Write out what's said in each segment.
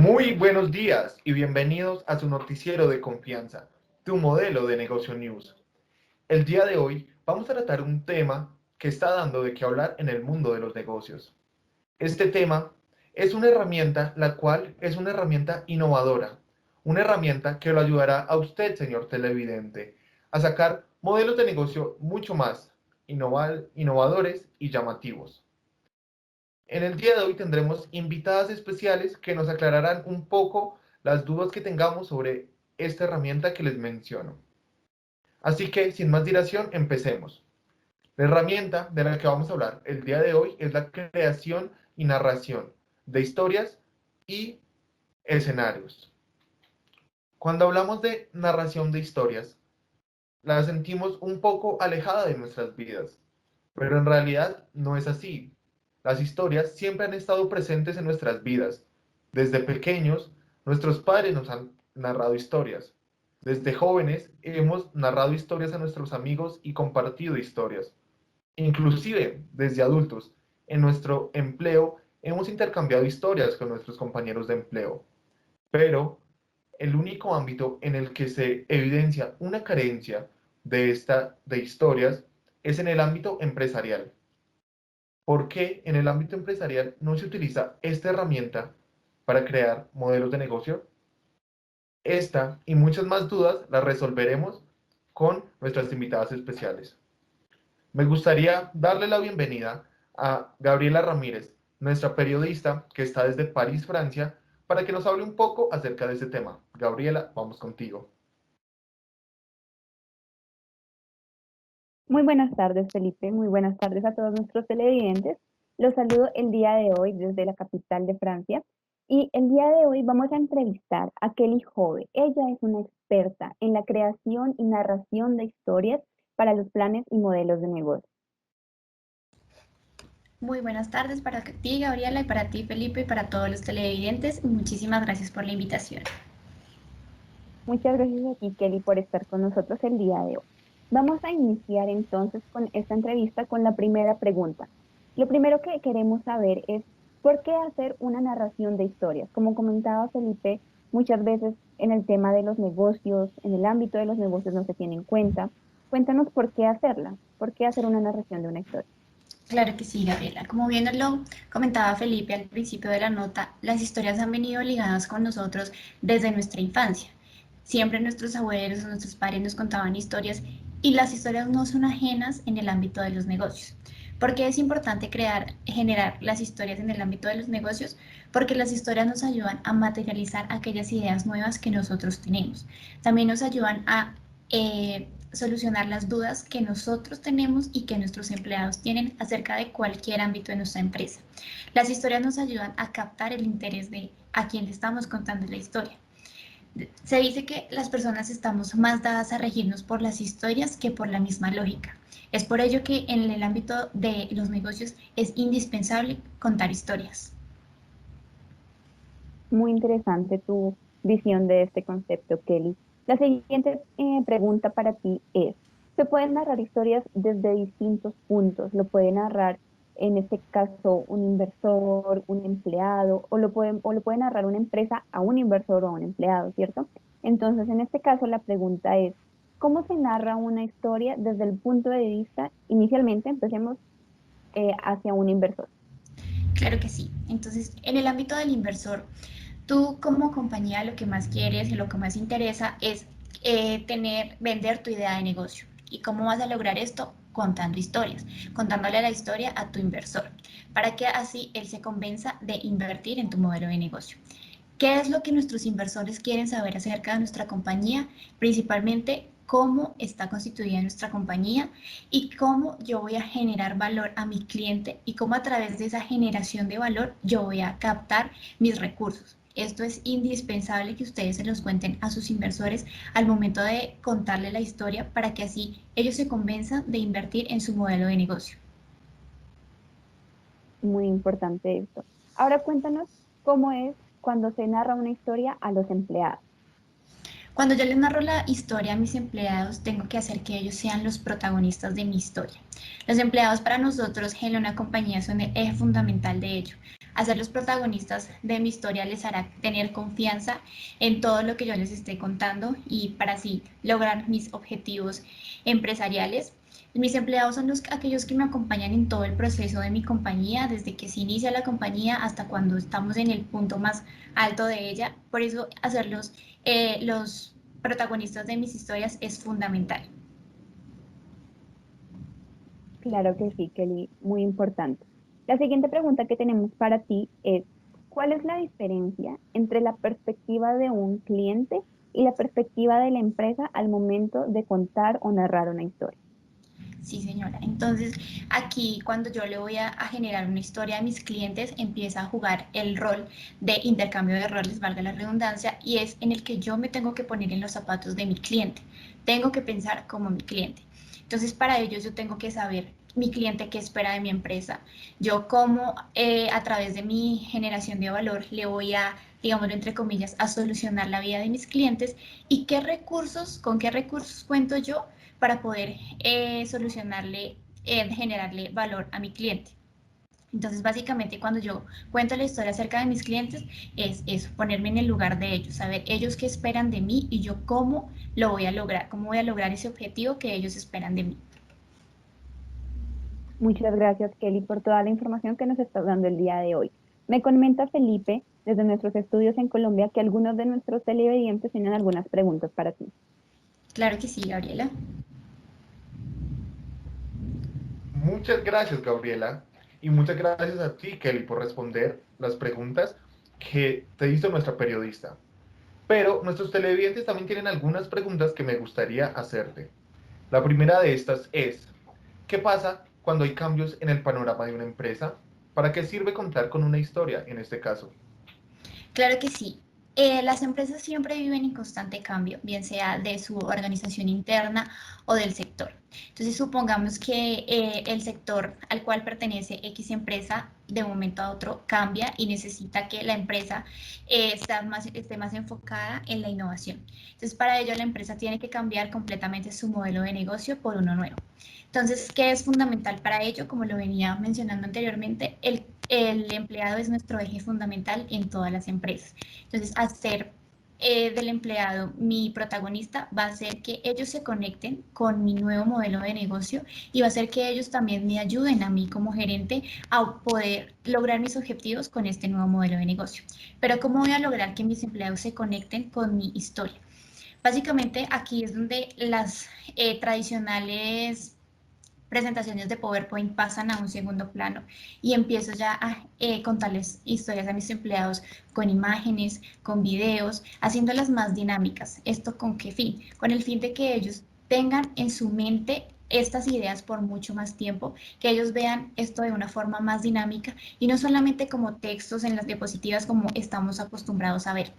Muy buenos días y bienvenidos a su noticiero de confianza, tu modelo de negocio news. El día de hoy vamos a tratar un tema que está dando de qué hablar en el mundo de los negocios. Este tema es una herramienta, la cual es una herramienta innovadora, una herramienta que lo ayudará a usted, señor televidente, a sacar modelos de negocio mucho más innovadores y llamativos. En el día de hoy tendremos invitadas especiales que nos aclararán un poco las dudas que tengamos sobre esta herramienta que les menciono. Así que, sin más dilación, empecemos. La herramienta de la que vamos a hablar el día de hoy es la creación y narración de historias y escenarios. Cuando hablamos de narración de historias, la sentimos un poco alejada de nuestras vidas, pero en realidad no es así. Las historias siempre han estado presentes en nuestras vidas. Desde pequeños, nuestros padres nos han narrado historias. Desde jóvenes hemos narrado historias a nuestros amigos y compartido historias. Inclusive, desde adultos, en nuestro empleo hemos intercambiado historias con nuestros compañeros de empleo. Pero el único ámbito en el que se evidencia una carencia de historias es en el ámbito empresarial. ¿Por qué en el ámbito empresarial no se utiliza esta herramienta para crear modelos de negocio? Esta y muchas más dudas las resolveremos con nuestras invitadas especiales. Me gustaría darle la bienvenida a Gabriela Ramírez, nuestra periodista que está desde París, Francia, para que nos hable un poco acerca de este tema. Gabriela, vamos contigo. Muy buenas tardes, Felipe. Muy buenas tardes a todos nuestros televidentes. Los saludo el día de hoy desde la capital de Francia. Y el día de hoy vamos a entrevistar a Kelly Jove. Ella es una experta en la creación y narración de historias para los planes y modelos de negocio. Muy buenas tardes para ti, Gabriela, y para ti, Felipe, y para todos los televidentes. Muchísimas gracias por la invitación. Muchas gracias a ti, Kelly, por estar con nosotros el día de hoy. Vamos a iniciar entonces con esta entrevista con la primera pregunta. Lo primero que queremos saber es, ¿por qué hacer una narración de historias? Como comentaba Felipe, muchas veces en el tema de los negocios, en el ámbito de los negocios no se tiene en cuenta. Cuéntanos por qué hacerla, por qué hacer una narración de una historia. Claro que sí, Gabriela. Como bien nos lo comentaba Felipe al principio de la nota, las historias han venido ligadas con nosotros desde nuestra infancia. Siempre nuestros abuelos o nuestros padres nos contaban historias y las historias no son ajenas en el ámbito de los negocios. ¿Por qué es importante generar las historias en el ámbito de los negocios? Porque las historias nos ayudan a materializar aquellas ideas nuevas que nosotros tenemos. También nos ayudan a solucionar las dudas que nosotros tenemos y que nuestros empleados tienen acerca de cualquier ámbito de nuestra empresa. Las historias nos ayudan a captar el interés de a quien le estamos contando la historia. Se dice que las personas estamos más dadas a regirnos por las historias que por la misma lógica. Es por ello que en el ámbito de los negocios es indispensable contar historias. Muy interesante tu visión de este concepto, Kelly. La siguiente pregunta para ti es, ¿se pueden narrar historias desde distintos puntos? ¿Lo puede narrar, en este caso, un inversor, un empleado, o lo puede narrar una empresa a un inversor o a un empleado, ¿cierto? Entonces, en este caso, la pregunta es, ¿cómo se narra una historia desde el punto de vista, inicialmente, empecemos hacia un inversor? Claro que sí. Entonces, en el ámbito del inversor, tú como compañía lo que más quieres y lo que más interesa es vender tu idea de negocio. ¿Y cómo vas a lograr esto? Contando historias, contándole la historia a tu inversor, para que así él se convenza de invertir en tu modelo de negocio. ¿Qué es lo que nuestros inversores quieren saber acerca de nuestra compañía? Principalmente cómo está constituida nuestra compañía y cómo yo voy a generar valor a mi cliente y cómo a través de esa generación de valor yo voy a captar mis recursos. Esto es indispensable que ustedes se los cuenten a sus inversores al momento de contarle la historia para que así ellos se convenzan de invertir en su modelo de negocio. Muy importante esto. Ahora cuéntanos cómo es cuando se narra una historia a los empleados. Cuando yo les narro la historia a mis empleados, tengo que hacer que ellos sean los protagonistas de mi historia. Los empleados para nosotros, en una compañía, son el eje fundamental de ello. Hacer los protagonistas de mi historia les hará tener confianza en todo lo que yo les esté contando y para así lograr mis objetivos empresariales. Mis empleados son aquellos que me acompañan en todo el proceso de mi compañía, desde que se inicia la compañía hasta cuando estamos en el punto más alto de ella. Por eso hacerlos los protagonistas de mis historias es fundamental. Claro que sí, Kelly, muy importante. La siguiente pregunta que tenemos para ti es, ¿cuál es la diferencia entre la perspectiva de un cliente y la perspectiva de la empresa al momento de contar o narrar una historia? Sí, señora. Entonces, aquí cuando yo le voy a generar una historia a mis clientes, empieza a jugar el rol de intercambio de roles, valga la redundancia, y es en el que yo me tengo que poner en los zapatos de mi cliente. Tengo que pensar como mi cliente. Entonces, para ello yo tengo que saber mi cliente qué espera de mi empresa. Yo cómo a través de mi generación de valor le voy a, digámoslo entre comillas, a solucionar la vida de mis clientes y con qué recursos cuento yo para poder solucionarle, generarle valor a mi cliente. Entonces, básicamente, cuando yo cuento la historia acerca de mis clientes, es eso, ponerme en el lugar de ellos, saber ellos qué esperan de mí y yo cómo lo voy a lograr, cómo voy a lograr ese objetivo que ellos esperan de mí. Muchas gracias, Kelly, por toda la información que nos estás dando el día de hoy. Me comenta Felipe, desde nuestros estudios en Colombia, que algunos de nuestros televidentes tienen algunas preguntas para ti. Claro que sí, Gabriela. Muchas gracias, Gabriela, y muchas gracias a ti, Kelly, por responder las preguntas que te hizo nuestra periodista. Pero nuestros televidentes también tienen algunas preguntas que me gustaría hacerte. La primera de estas es, ¿qué pasa cuando hay cambios en el panorama de una empresa? ¿Para qué sirve contar con una historia en este caso? Claro que sí. Las empresas siempre viven en constante cambio, bien sea de su organización interna o del sector. Entonces, supongamos que el sector al cual pertenece X empresa de un momento a otro cambia y necesita que la empresa esté más enfocada en la innovación. Entonces, para ello, la empresa tiene que cambiar completamente su modelo de negocio por uno nuevo. Entonces, ¿qué es fundamental para ello? Como lo venía mencionando anteriormente, el empleado es nuestro eje fundamental en todas las empresas. Entonces, hacer del empleado mi protagonista va a hacer que ellos se conecten con mi nuevo modelo de negocio y va a hacer que ellos también me ayuden a mí como gerente a poder lograr mis objetivos con este nuevo modelo de negocio. Pero ¿cómo voy a lograr que mis empleados se conecten con mi historia? Básicamente aquí es donde las tradicionales presentaciones de PowerPoint pasan a un segundo plano y empiezo ya a contarles historias a mis empleados con imágenes, con videos, haciéndolas más dinámicas. ¿Esto con qué fin? Con el fin de que ellos tengan en su mente estas ideas por mucho más tiempo, que ellos vean esto de una forma más dinámica y no solamente como textos en las diapositivas como estamos acostumbrados a ver.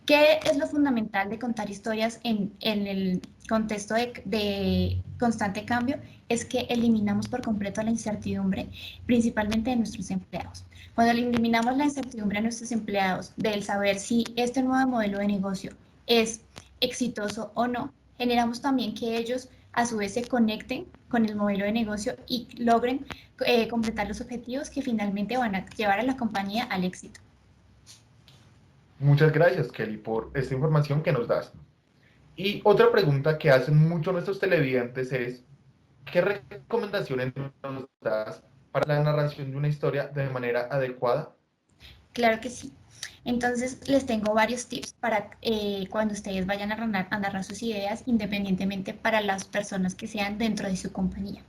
¿Qué es lo fundamental de contar historias en el contexto de constante cambio? Es que eliminamos por completo la incertidumbre, principalmente de nuestros empleados. Cuando eliminamos la incertidumbre de nuestros empleados del saber si este nuevo modelo de negocio es exitoso o no, generamos también que ellos a su vez se conecten con el modelo de negocio y logren completar los objetivos que finalmente van a llevar a la compañía al éxito. Muchas gracias, Kelly, por esta información que nos das. Y otra pregunta que hacen mucho nuestros televidentes es, ¿qué recomendaciones nos das para la narración de una historia de manera adecuada? Claro que sí. Entonces les tengo varios tips para cuando ustedes vayan a narrar sus ideas, independientemente para las personas que sean dentro de su compañía.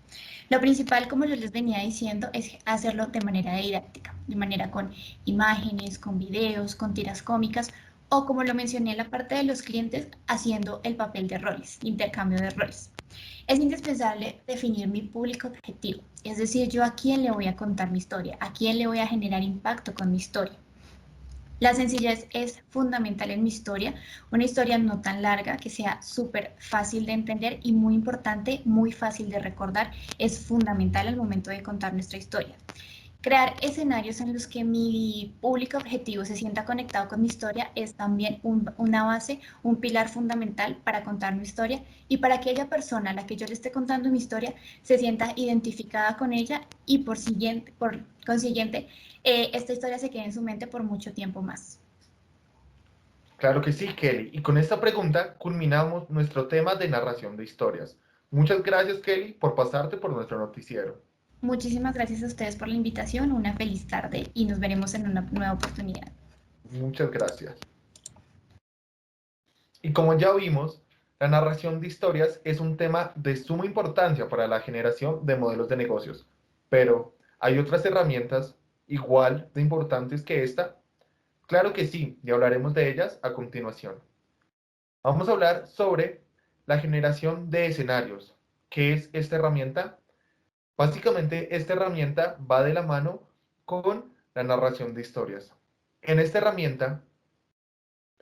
Lo principal, como yo les venía diciendo, es hacerlo de manera didáctica, de manera con imágenes, con videos, con tiras cómicas o como lo mencioné en la parte de los clientes, haciendo el papel de roles, intercambio de roles. Es indispensable definir mi público objetivo, es decir, yo a quién le voy a contar mi historia, a quién le voy a generar impacto con mi historia. La sencillez es fundamental en mi historia, una historia no tan larga, que sea súper fácil de entender y muy importante, muy fácil de recordar, es fundamental al momento de contar nuestra historia. Crear escenarios en los que mi público objetivo se sienta conectado con mi historia es también una base, un pilar fundamental para contar mi historia y para que aquella persona a la que yo le esté contando mi historia se sienta identificada con ella y por consiguiente, esta historia se quede en su mente por mucho tiempo más. Claro que sí, Kelly. Y con esta pregunta culminamos nuestro tema de narración de historias. Muchas gracias, Kelly, por pasarte por nuestro noticiero. Muchísimas gracias a ustedes por la invitación, una feliz tarde y nos veremos en una nueva oportunidad. Muchas gracias. Y como ya vimos, la narración de historias es un tema de suma importancia para la generación de modelos de negocios. Pero, ¿hay otras herramientas igual de importantes que esta? Claro que sí, y hablaremos de ellas a continuación. Vamos a hablar sobre la generación de escenarios. ¿Qué es esta herramienta? Básicamente, esta herramienta va de la mano con la narración de historias. En esta herramienta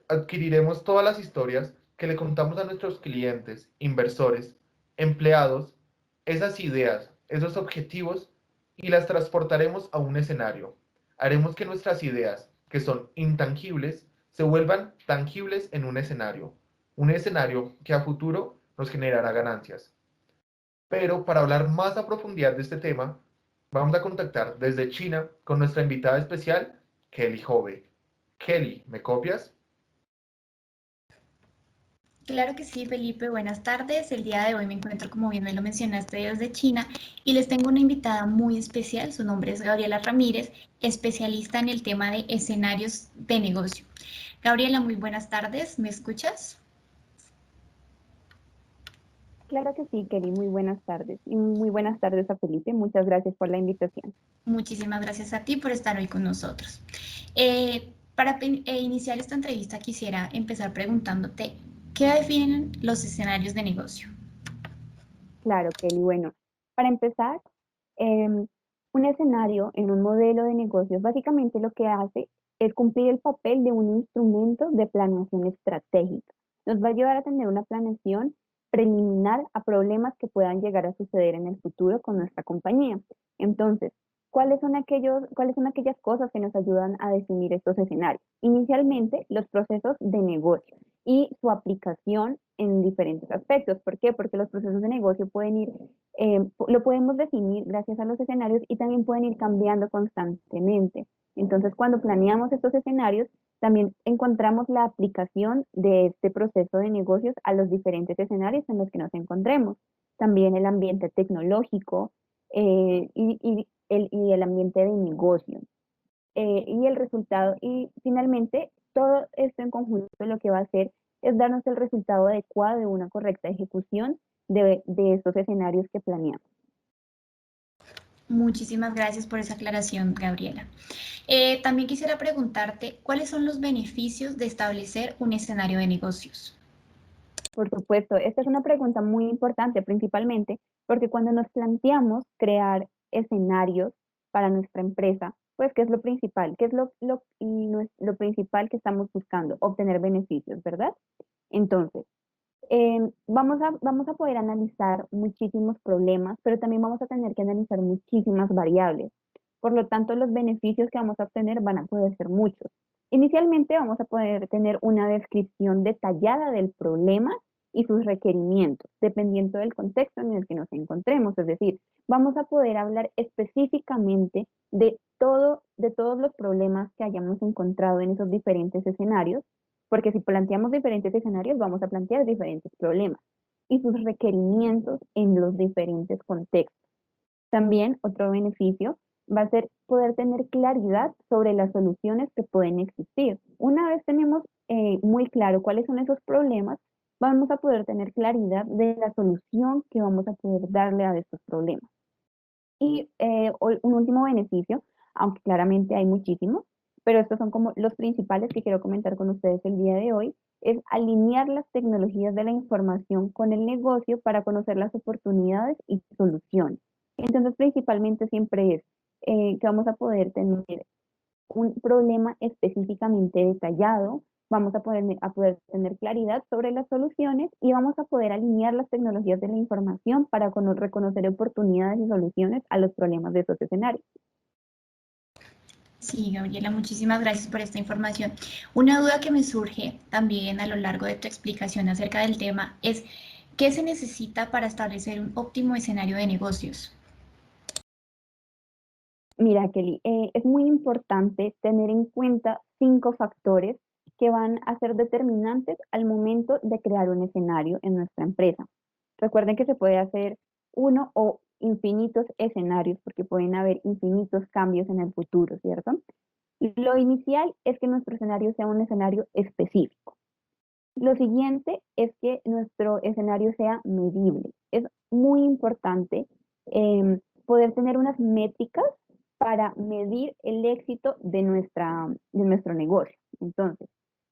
adquiriremos todas las historias que le contamos a nuestros clientes, inversores, empleados, esas ideas, esos objetivos y las transportaremos a un escenario. Haremos que nuestras ideas, que son intangibles, se vuelvan tangibles en un escenario que a futuro nos generará ganancias. Pero para hablar más a profundidad de este tema, vamos a contactar desde China con nuestra invitada especial, Kelly Hove. Kelly, ¿me copias? Claro que sí, Felipe, buenas tardes. El día de hoy me encuentro, como bien me lo mencionaste, desde China y les tengo una invitada muy especial. Su nombre es Gabriela Ramírez, especialista en el tema de escenarios de negocio. Gabriela, muy buenas tardes. ¿Me escuchas? Claro que sí, Kelly, muy buenas tardes. Y muy buenas tardes a Felipe. Muchas gracias por la invitación. Muchísimas gracias a ti por estar hoy con nosotros. Para iniciar esta entrevista quisiera empezar preguntándote, ¿qué definen los escenarios de negocio? Claro, Kelly. Bueno, para empezar, em, un escenario en un modelo de negocios básicamente lo que hace es cumplir el papel de un instrumento de planeación estratégica. Nos va a ayudar a tener una planeación preliminar a problemas que puedan llegar a suceder en el futuro con nuestra compañía. Entonces, cuáles son aquellas cosas que nos ayudan a definir estos escenarios? Inicialmente, los procesos de negocio y su aplicación en diferentes aspectos. ¿Por qué? Porque los procesos de negocio pueden ir, lo podemos definir gracias a los escenarios y también pueden ir cambiando constantemente. Entonces, cuando planeamos estos escenarios, también encontramos la aplicación de este proceso de negocios a los diferentes escenarios en los que nos encontremos. También el ambiente tecnológico y el ambiente de negocio. Y el resultado, y finalmente, todo esto en conjunto lo que va a hacer es darnos el resultado adecuado de una correcta ejecución de estos escenarios que planeamos. Muchísimas gracias por esa aclaración, Gabriela. También quisiera preguntarte, ¿cuáles son los beneficios de establecer un escenario de negocios? Por supuesto, esta es una pregunta muy importante, principalmente porque cuando nos planteamos crear escenarios para nuestra empresa, pues, ¿qué es lo principal? ¿Qué es lo principal que estamos buscando? Obtener beneficios, ¿verdad? Entonces, vamos a poder analizar muchísimos problemas, pero también vamos a tener que analizar muchísimas variables. Por lo tanto, los beneficios que vamos a obtener van a poder ser muchos. Inicialmente vamos a poder tener una descripción detallada del problema y sus requerimientos, dependiendo del contexto en el que nos encontremos. Es decir, vamos a poder hablar específicamente de todos los problemas que hayamos encontrado en esos diferentes escenarios, porque si planteamos diferentes escenarios, vamos a plantear diferentes problemas y sus requerimientos en los diferentes contextos. También otro beneficio va a ser poder tener claridad sobre las soluciones que pueden existir. Una vez tenemos muy claro cuáles son esos problemas, vamos a poder tener claridad de la solución que vamos a poder darle a estos problemas. Y un último beneficio, aunque claramente hay muchísimos, pero estos son como los principales que quiero comentar con ustedes el día de hoy, es alinear las tecnologías de la información con el negocio para conocer las oportunidades y soluciones. Entonces, principalmente siempre es que vamos a poder tener un problema específicamente detallado, vamos a poder tener claridad sobre las soluciones y vamos a poder alinear las tecnologías de la información para reconocer oportunidades y soluciones a los problemas de esos escenarios. Sí, Gabriela, muchísimas gracias por esta información. Una duda que me surge también a lo largo de tu explicación acerca del tema es, ¿qué se necesita para establecer un óptimo escenario de negocios? Mira, Kelly, es muy importante tener en cuenta 5 factores que van a ser determinantes al momento de crear un escenario en nuestra empresa. Recuerden que se puede hacer uno o infinitos escenarios porque pueden haber infinitos cambios en el futuro, ¿cierto? Lo inicial es que nuestro escenario sea un escenario específico. Lo siguiente es que nuestro escenario sea medible. Es muy importante poder tener unas métricas para medir el éxito de nuestro negocio. Entonces,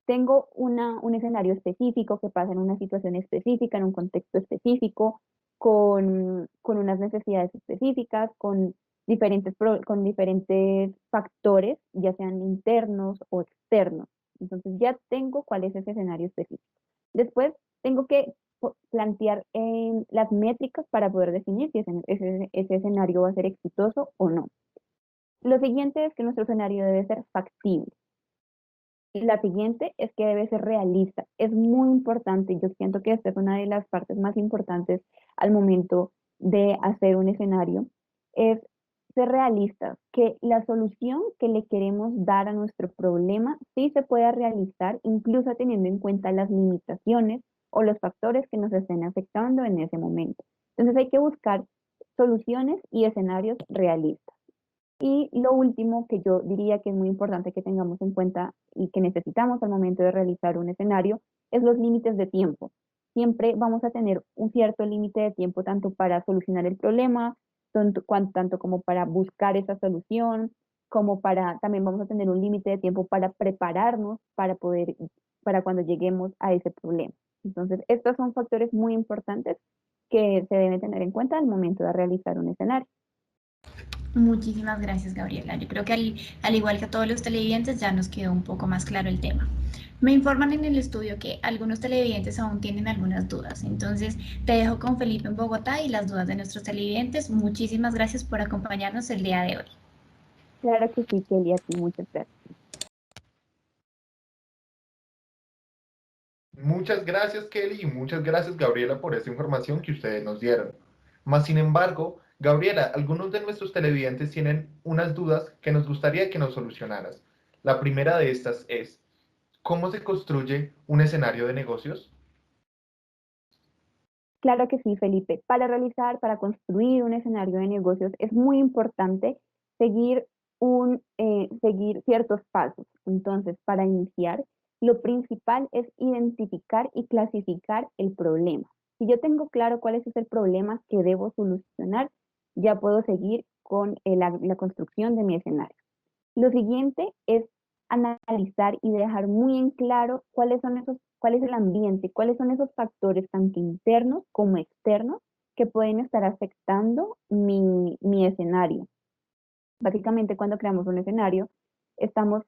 tengo un escenario específico que pasa en una situación específica, en un contexto específico, con unas necesidades específicas, con diferentes factores, ya sean internos o externos. Entonces ya tengo cuál es ese escenario específico. Después tengo que plantear las métricas para poder definir si ese escenario va a ser exitoso o no. Lo siguiente es que nuestro escenario debe ser factible. La siguiente es que debe ser realista. Es muy importante, yo siento que esta es una de las partes más importantes al momento de hacer un escenario, es ser realistas, que la solución que le queremos dar a nuestro problema sí se pueda realizar, incluso teniendo en cuenta las limitaciones o los factores que nos estén afectando en ese momento. Entonces hay que buscar soluciones y escenarios realistas. Y lo último que yo diría que es muy importante que tengamos en cuenta y que necesitamos al momento de realizar un escenario es los límites de tiempo. Siempre vamos a tener un cierto límite de tiempo tanto para solucionar el problema, tanto como para buscar esa solución, como para, también vamos a tener un límite de tiempo para prepararnos para cuando lleguemos a ese problema. Entonces, estos son factores muy importantes que se deben tener en cuenta al momento de realizar un escenario. Muchísimas gracias, Gabriela. Yo creo que al igual que a todos los televidentes ya nos quedó un poco más claro el tema. Me informan en el estudio que algunos televidentes aún tienen algunas dudas, entonces te dejo con Felipe en Bogotá y las dudas de nuestros televidentes. Muchísimas gracias por acompañarnos el día de hoy. Claro que sí, Kelly, a ti muchas gracias. Muchas gracias, Kelly, y muchas gracias, Gabriela, por esta información que ustedes nos dieron. Mas, sin embargo, Gabriela, algunos de nuestros televidentes tienen unas dudas que nos gustaría que nos solucionaras. La primera de estas es, ¿cómo se construye un escenario de negocios? Claro que sí, Felipe. Para construir un escenario de negocios es muy importante seguir, seguir ciertos pasos. Entonces, para iniciar, lo principal es identificar y clasificar el problema. Si yo tengo claro cuál es el problema que debo solucionar, ya puedo seguir con la construcción de mi escenario. Lo siguiente es analizar y dejar muy en claro cuál es el ambiente, cuáles son esos factores tanto internos como externos que pueden estar afectando mi escenario. Básicamente, cuando creamos un escenario, estamos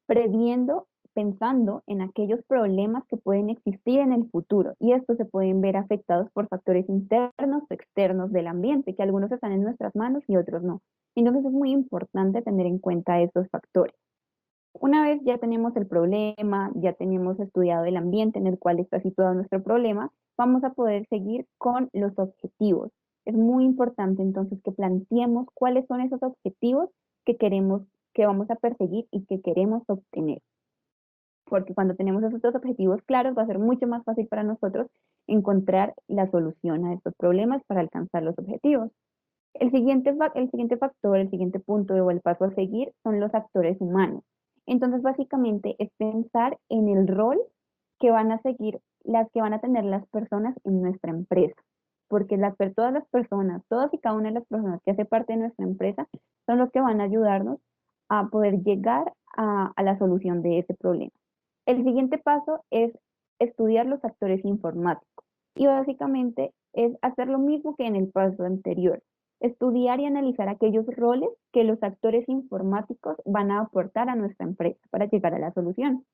previendo, pensando en aquellos problemas que pueden existir en el futuro y estos se pueden ver afectados por factores internos o externos del ambiente, que algunos están en nuestras manos y otros no. Entonces es muy importante tener en cuenta estos factores. Una vez ya tenemos el problema, ya tenemos estudiado el ambiente en el cual está situado nuestro problema, vamos a poder seguir con los objetivos. Es muy importante entonces que planteemos cuáles son esos objetivos que queremos, que vamos a perseguir y que queremos obtener. Porque cuando tenemos esos dos objetivos claros, va a ser mucho más fácil para nosotros encontrar la solución a estos problemas para alcanzar los objetivos. El siguiente factor, el siguiente punto o el paso a seguir son los actores humanos. Entonces, básicamente es pensar en el rol que van a seguir, las que van a tener las personas en nuestra empresa. Porque todas las personas, todas y cada una de las personas que hace parte de nuestra empresa son los que van a ayudarnos a poder llegar a la solución de ese problema. El siguiente paso es estudiar los actores informáticos. Y básicamente es hacer lo mismo que en el paso anterior, estudiar y analizar aquellos roles que los actores informáticos van a aportar a nuestra empresa para llegar a la solución.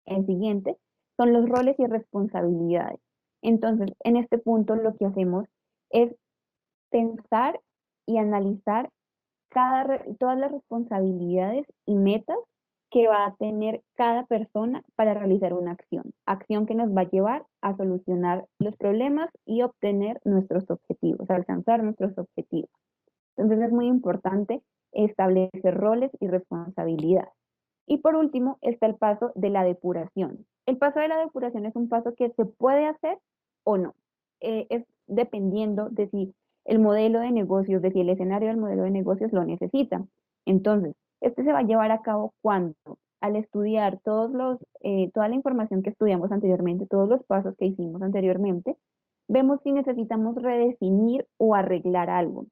El siguiente son los roles y responsabilidades. Entonces, en este punto lo que hacemos es pensar y analizar todas las responsabilidades y metas que va a tener cada persona para realizar una acción que nos va a llevar a solucionar los problemas y obtener nuestros objetivos, alcanzar nuestros objetivos. Entonces es muy importante establecer roles y responsabilidades. Y por último está el paso de la depuración. El paso de la depuración es un paso que se puede hacer o no. Es dependiendo de si el modelo de negocios, de si el escenario del modelo de negocios lo necesita. Entonces, este se va a llevar a cabo cuando, al estudiar toda la información que estudiamos anteriormente, todos los pasos que hicimos anteriormente, vemos si necesitamos redefinir o arreglar algo.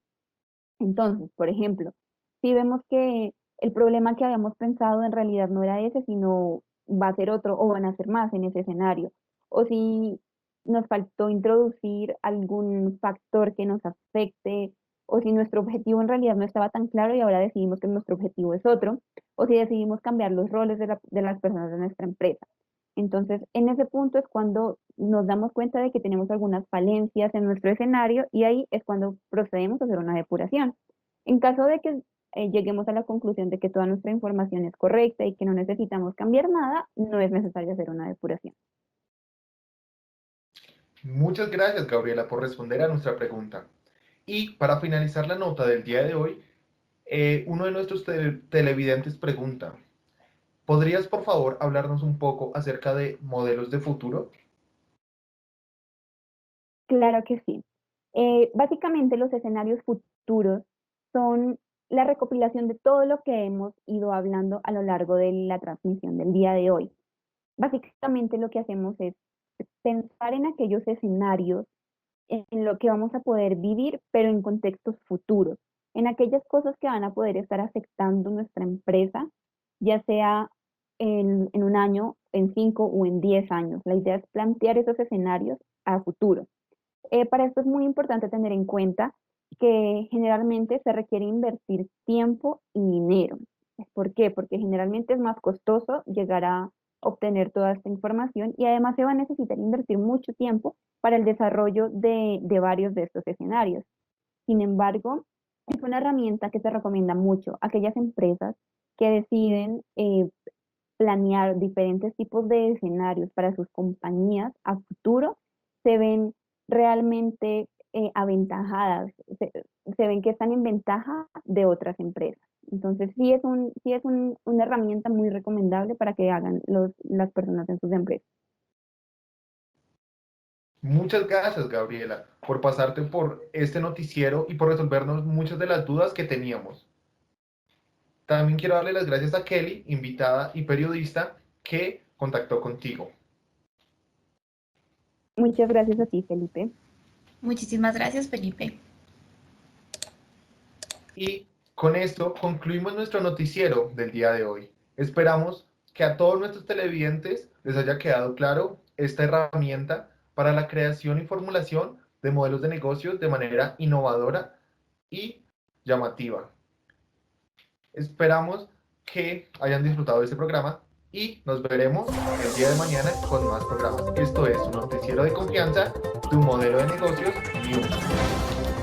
Entonces, por ejemplo, si vemos que el problema que habíamos pensado en realidad no era ese, sino va a ser otro o van a ser más en ese escenario, o si nos faltó introducir algún factor que nos afecte, o si nuestro objetivo en realidad no estaba tan claro y ahora decidimos que nuestro objetivo es otro, o si decidimos cambiar los roles de las personas de nuestra empresa. Entonces, en ese punto es cuando nos damos cuenta de que tenemos algunas falencias en nuestro escenario y ahí es cuando procedemos a hacer una depuración. En caso de que lleguemos a la conclusión de que toda nuestra información es correcta y que no necesitamos cambiar nada, no es necesario hacer una depuración. Muchas gracias, Gabriela, por responder a nuestra pregunta. Y para finalizar la nota del día de hoy, uno de nuestros televidentes pregunta, ¿podrías por favor hablarnos un poco acerca de modelos de futuro? Claro que sí. Básicamente los escenarios futuros son la recopilación de todo lo que hemos ido hablando a lo largo de la transmisión del día de hoy. Básicamente lo que hacemos es pensar en aquellos escenarios en lo que vamos a poder vivir, pero en contextos futuros, en aquellas cosas que van a poder estar afectando nuestra empresa, ya sea en un año, en 5 o en 10 años. La idea es plantear esos escenarios a futuro. Para esto es muy importante tener en cuenta que generalmente se requiere invertir tiempo y dinero. ¿Por qué? Porque generalmente es más costoso llegar a obtener toda esta información y además se va a necesitar invertir mucho tiempo para el desarrollo de varios de estos escenarios. Sin embargo, es una herramienta que se recomienda mucho a aquellas empresas que deciden planear diferentes tipos de escenarios para sus compañías a futuro, se ven realmente aventajadas, se ven que están en ventaja de otras empresas. Entonces sí es una herramienta muy recomendable para que hagan las personas en sus empresas. Muchas gracias, Gabriela, por pasarte por este noticiero y por resolvernos muchas de las dudas que teníamos. También quiero darle las gracias a Kelly, invitada y periodista, que contactó contigo. Muchas gracias a ti, Felipe. Muchísimas gracias, Felipe. Y con esto concluimos nuestro noticiero del día de hoy. Esperamos que a todos nuestros televidentes les haya quedado claro esta herramienta para la creación y formulación de modelos de negocios de manera innovadora y llamativa. Esperamos que hayan disfrutado de este programa y nos veremos el día de mañana con más programas. Esto es un noticiero de confianza, tu modelo de negocios News.